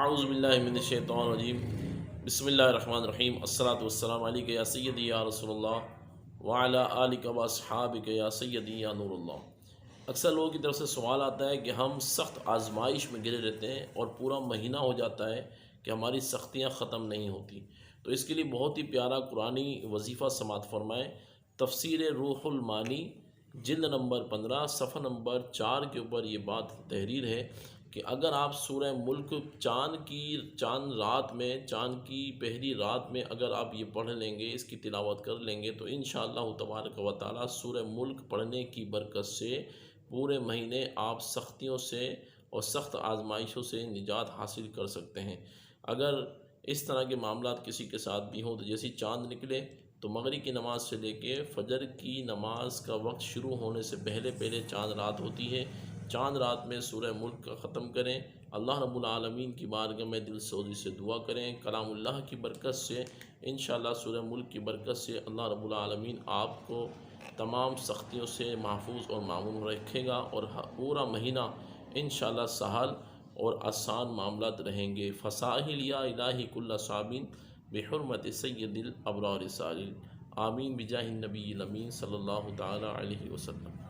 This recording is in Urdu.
اعوذ باللہ من الشیطان الرجیم بسم اللہ الرحمن الرحیم الصلاۃ والسلام علیک یا سیدی یا رسول اللہ وعلی آلک و اصحابک یا سیدی یا نور اللہ۔ اکثر لوگوں کی طرف سے سوال آتا ہے کہ ہم سخت آزمائش میں گرے رہتے ہیں اور پورا مہینہ ہو جاتا ہے کہ ہماری سختیاں ختم نہیں ہوتی، تو اس کے لیے بہت ہی پیارا قرآنی وظیفہ سماعت فرمائیں۔ تفسیر روح المعانی جلد نمبر 15 صفحہ نمبر 4 کے اوپر یہ بات تحریر ہے کہ اگر آپ سورہ ملک چاند رات میں، چاند کی پہلی رات میں اگر آپ یہ پڑھ لیں گے، اس کی تلاوت کر لیں گے، تو انشاءاللہ تبارک و تعالی سورہ ملک پڑھنے کی برکت سے پورے مہینے آپ سختیوں سے اور سخت آزمائشوں سے نجات حاصل کر سکتے ہیں۔ اگر اس طرح کے معاملات کسی کے ساتھ بھی ہوں تو جیسی چاند نکلے تو مغرب کی نماز سے لے کے فجر کی نماز کا وقت شروع ہونے سے پہلے چاند رات ہوتی ہے، چاند رات میں سورہ ملک کا ختم کریں، اللہ رب العالمین کی بارگاہ میں دل سوزی سے دعا کریں، کلام اللہ کی برکت سے انشاءاللہ سورہ ملک کی برکت سے اللہ رب العالمین آپ کو تمام سختیوں سے محفوظ اور معمون رکھے گا، اور پورا مہینہ انشاءاللہ سہل اور آسان معاملات رہیں گے۔ فساہل یا الہی کل صابین بحرمت سید الابرار سالین، آمین بجاہ النبی الامین صلی اللہ تعالی علیہ وسلم۔